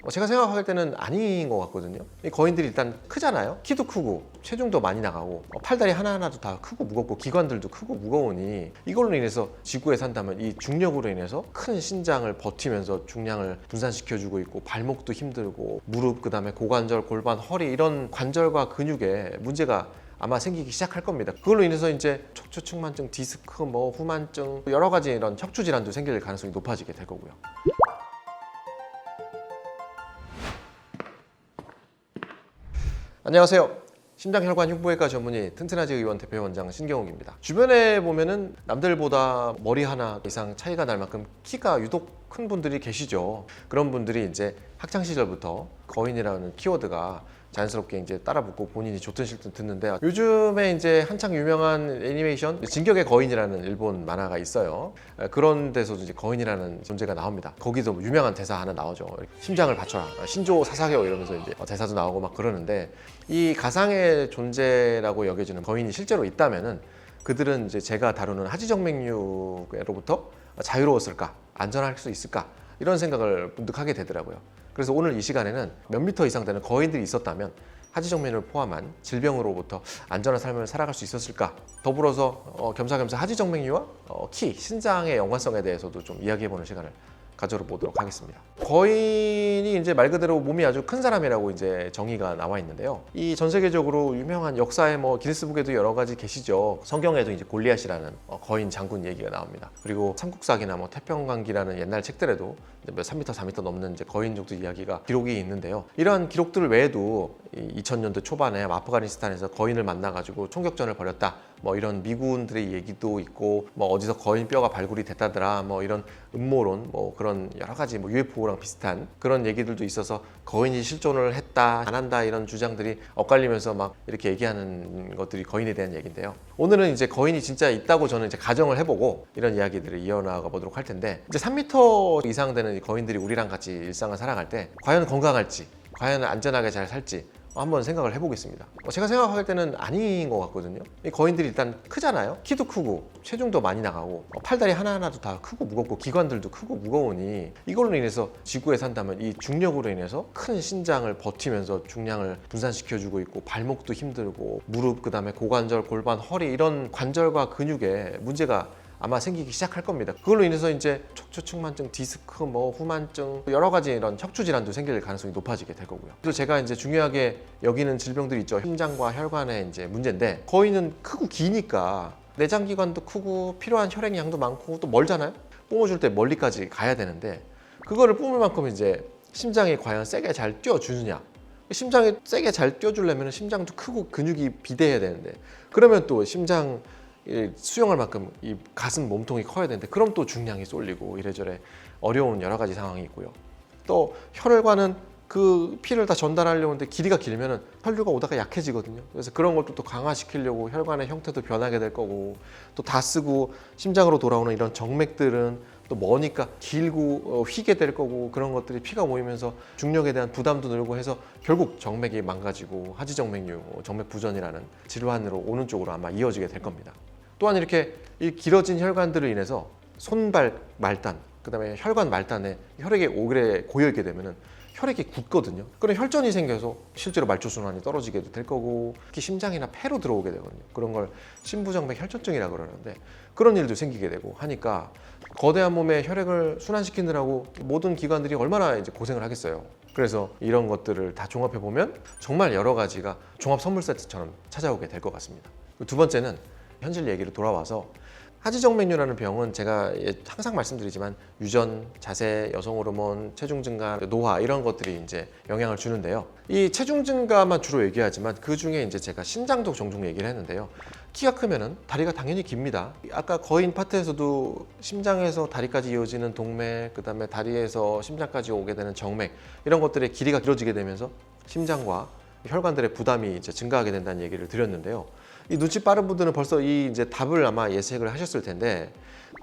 제가 생각할 때는 아닌 것 같거든요. 이 거인들이 일단 크잖아요. 키도 크고 체중도 많이 나가고 팔다리 하나하나도 다 크고 무겁고 기관들도 크고 무거우니 이걸로 인해서 지구에 산다면 이 중력으로 인해서 큰 신장을 버티면서 중량을 분산시켜주고 있고 발목도 힘들고 무릎, 그다음에 고관절, 골반, 허리 이런 관절과 근육에 문제가 아마 생기기 시작할 겁니다. 그걸로 인해서 이제 척추측만증, 디스크, 후만증 여러 가지 이런 척추 질환도 생길 가능성이 높아지게 될 거고요. 안녕하세요. 심장혈관흉부외과 전문의 튼튼하지 의원 대표원장 신경욱입니다. 주변에 보면은 남들보다 머리 하나 이상 차이가 날 만큼 키가 유독 큰 분들이 계시죠. 그런 분들이 이제 학창 시절부터 거인이라는 키워드가 자연스럽게 이제 따라붙고 본인이 좋든 싫든 듣는데, 요즘에 이제 한창 유명한 애니메이션 진격의 거인이라는 일본 만화가 있어요. 그런 데서도 이제 거인이라는 존재가 나옵니다. 거기도 유명한 대사 하나 나오죠. 심장을 바쳐라, 신조 사사게오 이러면서 이제 대사도 나오고 막 그러는데, 이 가상의 존재라고 여겨지는 거인이 실제로 있다면은 그들은 이제 제가 다루는 하지정맥류로부터 자유로웠을까, 안전할 수 있을까, 이런 생각을 문득 하게 되더라고요. 그래서 오늘 이 시간에는 몇 미터 이상 되는 거인들이 있었다면 하지정맥류를 포함한 질병으로부터 안전한 삶을 살아갈 수 있었을까, 더불어서 겸사겸사 하지정맥류와 키, 신장의 연관성에 대해서도 좀 이야기해보는 시간을 가져보도록 하겠습니다. 거인이 이제 말 그대로 몸이 아주 큰 사람이라고 이제 정의가 나와 있는데요. 이 전 세계적으로 유명한 역사에 기네스북에도 여러 가지 계시죠. 성경에도 이제 골리앗이라는 거인 장군 얘기가 나옵니다. 그리고 삼국사기나 태평강기라는 옛날 책들에도 몇 3m, 4m 넘는 이제 거인족들 이야기가 기록이 있는데요. 이러한 기록들 외에도 2000년대 초반에 아프가니스탄에서 거인을 만나가지고 총격전을 벌였다, 이런 미군들의 얘기도 있고, 어디서 거인 뼈가 발굴이 됐다더라, 이런 음모론, 그런 여러 가지 UFO랑 비슷한 그런 얘기들도 있어서 거인이 실존을 했다, 안 한다, 이런 주장들이 엇갈리면서 막 이렇게 얘기하는 것들이 거인에 대한 얘기인데요. 오늘은 이제 거인이 진짜 있다고 저는 이제 가정을 해보고 이런 이야기들을 이어나가 보도록 할 텐데, 이제 3m 이상 되는 거인들이 우리랑 같이 일상을 살아갈 때 과연 건강할지, 과연 안전하게 잘 살지 한번 생각을 해보겠습니다. 제가 생각할 때는 아닌 것 같거든요. 이 거인들이 일단 크잖아요. 키도 크고 체중도 많이 나가고 팔다리 하나하나도 다 크고 무겁고 기관들도 크고 무거우니 이걸로 인해서 지구에 산다면 이 중력으로 인해서 큰 신장을 버티면서 중량을 분산시켜주고 있고 발목도 힘들고 무릎, 그다음에 고관절, 골반, 허리 이런 관절과 근육에 문제가 아마 생기기 시작할 겁니다. 그걸로 인해서 이제 척추측만증, 디스크, 후만증 여러 가지 이런 척추 질환도 생길 가능성이 높아지게 될 거고요. 그래서 제가 이제 중요하게 여기는 질병들이 있죠. 심장과 혈관의 이제 문제인데, 거인은 크고 기니까 내장 기관도 크고 필요한 혈액 양도 많고 또 멀잖아요. 뿜어줄 때 멀리까지 가야 되는데, 그거를 뿜을 만큼 이제 심장이 과연 세게 잘 뛰어주느냐. 심장이 세게 잘 뛰어주려면 심장도 크고 근육이 비대해야 되는데, 그러면 또 심장 수용할 만큼 이 가슴 몸통이 커야 되는데, 그럼 또 중량이 쏠리고 이래저래 어려운 여러 가지 상황이 있고요. 또 혈관은 그 피를 다 전달하려는데 길이가 길면은 혈류가 오다가 약해지거든요. 그래서 그런 것도 또 강화시키려고 혈관의 형태도 변하게 될 거고, 또 다 쓰고 심장으로 돌아오는 이런 정맥들은 또 머니까 길고 휘게 될 거고, 그런 것들이 피가 모이면서 중력에 대한 부담도 늘고 해서 결국 정맥이 망가지고 하지정맥류, 정맥 부전이라는 질환으로 오는 쪽으로 아마 이어지게 될 겁니다. 또한 이렇게 이 길어진 혈관들로 인해서 손발 말단, 그다음에 혈관 말단에 혈액이 오래 고여 있게 되면은 혈액이 굳거든요. 그런 혈전이 생겨서 실제로 말초순환이 떨어지게 될 거고, 특히 심장이나 폐로 들어오게 되거든요. 그런 걸 심부정맥 혈전증이라고 그러는데, 그런 일도 생기게 되고 하니까 거대한 몸에 혈액을 순환시키느라고 모든 기관들이 얼마나 이제 고생을 하겠어요. 그래서 이런 것들을 다 종합해 보면 정말 여러 가지가 종합 선물 세트처럼 찾아오게 될 것 같습니다. 두 번째는 현실 얘기로 돌아와서, 하지정맥류라는 병은 제가 항상 말씀드리지만 유전, 자세, 여성 호르몬, 체중 증가, 노화 이런 것들이 이제 영향을 주는데요. 이 체중 증가만 주로 얘기하지만 그 중에 이제 제가 신장도 종종 얘기를 했는데요. 키가 크면은 다리가 당연히 깁니다. 아까 거인 파트에서도 심장에서 다리까지 이어지는 동맥, 그다음에 다리에서 심장까지 오게 되는 정맥, 이런 것들의 길이가 길어지게 되면서 심장과 혈관들의 부담이 이제 증가하게 된다는 얘기를 드렸는데요. 이 눈치 빠른 분들은 벌써 이 이제 답을 아마 예측을 하셨을 텐데,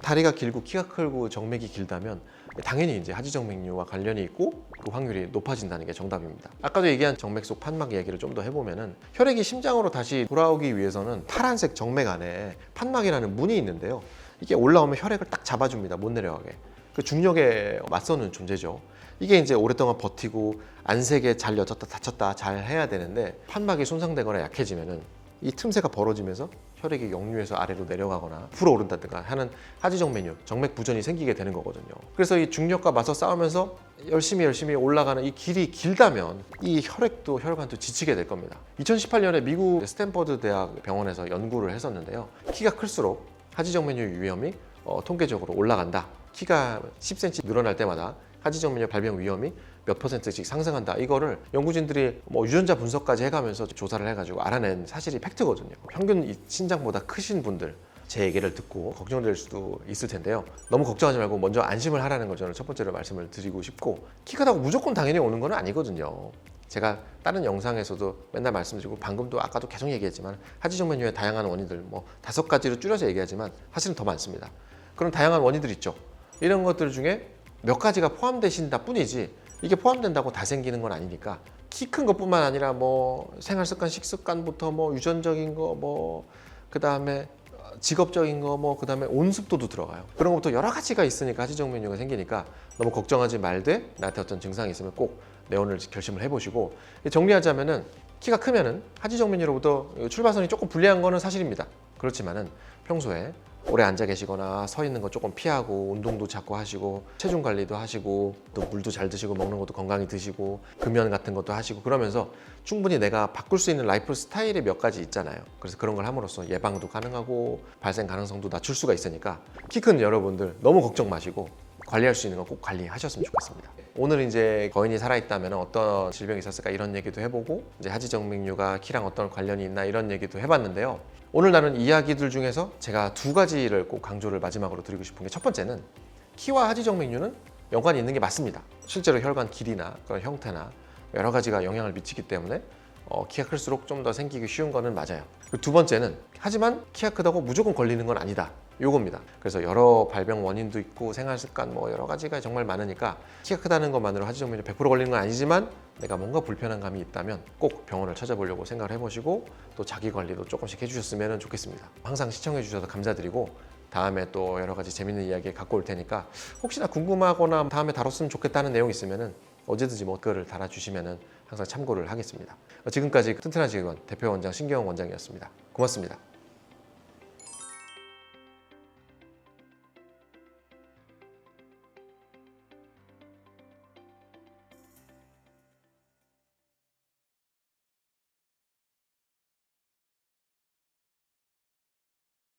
다리가 길고 키가 크고 정맥이 길다면 당연히 이제 하지정맥류와 관련이 있고 그 확률이 높아진다는 게 정답입니다. 아까도 얘기한 정맥 속 판막 얘기를 좀 더 해보면은, 혈액이 심장으로 다시 돌아오기 위해서는 파란색 정맥 안에 판막이라는 문이 있는데요. 이게 올라오면 혈액을 딱 잡아줍니다. 못 내려가게. 그 중력에 맞서는 존재죠. 이게 이제 오랫동안 버티고 안색에 잘 여졌다 닫혔다 잘 해야 되는데 판막이 손상되거나 약해지면은 이 틈새가 벌어지면서 혈액이 역류해서 아래로 내려가거나 불어오른다든가 하는 하지정 메뉴, 정맥 부전이 생기게 되는 거거든요. 그래서 이 중력과 맞서 싸우면서 열심히 올라가는 이 길이 길다면 이 혈액도 혈관도 지치게 될 겁니다. 2018년에 미국 스탠퍼드 대학 병원에서 연구를 했었는데요. 키가 클수록 하지정 메뉴 위험이 통계적으로 올라간다. 키가 10cm 늘어날 때마다 하지정 메뉴 발병 위험이 몇 %씩 상승한다. 이거를 연구진들이 유전자 분석까지 해가면서 조사를 해가지고 알아낸 사실이 팩트거든요. 평균 이 신장보다 크신 분들 제 얘기를 듣고 걱정될 수도 있을 텐데요. 너무 걱정하지 말고 먼저 안심을 하라는 걸 저는 첫 번째로 말씀을 드리고 싶고, 키 크다고 무조건 당연히 오는 건 아니거든요. 제가 다른 영상에서도 맨날 말씀드리고 방금도 아까도 계속 얘기했지만 하지정 메뉴의 다양한 원인들 5가지로 줄여서 얘기하지만 사실은 더 많습니다. 그런 다양한 원인들 있죠. 이런 것들 중에 몇 가지가 포함되신다 뿐이지 이게 포함된다고 다 생기는 건 아니니까 키 큰 것뿐만 아니라 생활습관, 식습관부터 유전적인 거 그다음에 직업적인 거 그다음에 온습도도 들어가요. 그런 것부터 여러 가지가 있으니까 하지정 메뉴가 생기니까 너무 걱정하지 말되 나한테 어떤 증상이 있으면 꼭 내원을 결심을 해보시고, 정리하자면은 키가 크면은 하지정 메뉴로부터 출발선이 조금 불리한 거는 사실입니다. 그렇지만은 평소에 오래 앉아 계시거나 서 있는 거 조금 피하고 운동도 자꾸 하시고 체중 관리도 하시고 또 물도 잘 드시고 먹는 것도 건강히 드시고 금연 같은 것도 하시고 그러면서 충분히 내가 바꿀 수 있는 라이프 스타일이 몇 가지 있잖아요. 그래서 그런 걸 함으로써 예방도 가능하고 발생 가능성도 낮출 수가 있으니까 키 큰 여러분들 너무 걱정 마시고 관리할 수 있는 거 꼭 관리하셨으면 좋겠습니다. 오늘 이제 거인이 살아있다면 어떤 질병이 있었을까 이런 얘기도 해보고 이제 하지정맥류가 키랑 어떤 관련이 있나 이런 얘기도 해봤는데요. 오늘 나눈 이야기들 중에서 제가 2가지를 꼭 강조를 마지막으로 드리고 싶은 게, 첫 번째는 키와 하지정맥류는 연관이 있는 게 맞습니다. 실제로 혈관 길이나 그런 형태나 여러 가지가 영향을 미치기 때문에 키가 클수록 좀 더 생기기 쉬운 거는 맞아요. 두 번째는 하지만 키가 크다고 무조건 걸리는 건 아니다. 요겁니다. 그래서 여러 발병 원인도 있고 생활습관 여러 가지가 정말 많으니까 키가 크다는 것만으로 하지정맥류 100% 걸리는 건 아니지만 내가 뭔가 불편한 감이 있다면 꼭 병원을 찾아보려고 생각을 해보시고 또 자기 관리도 조금씩 해주셨으면 좋겠습니다. 항상 시청해 주셔서 감사드리고 다음에 또 여러 가지 재밌는 이야기 갖고 올 테니까 혹시나 궁금하거나 다음에 다뤘으면 좋겠다는 내용 있으면은 언제든지 글을 달아주시면은 항상 참고를 하겠습니다. 지금까지 튼튼한 지휘원 대표 원장 신경원 원장이었습니다. 고맙습니다.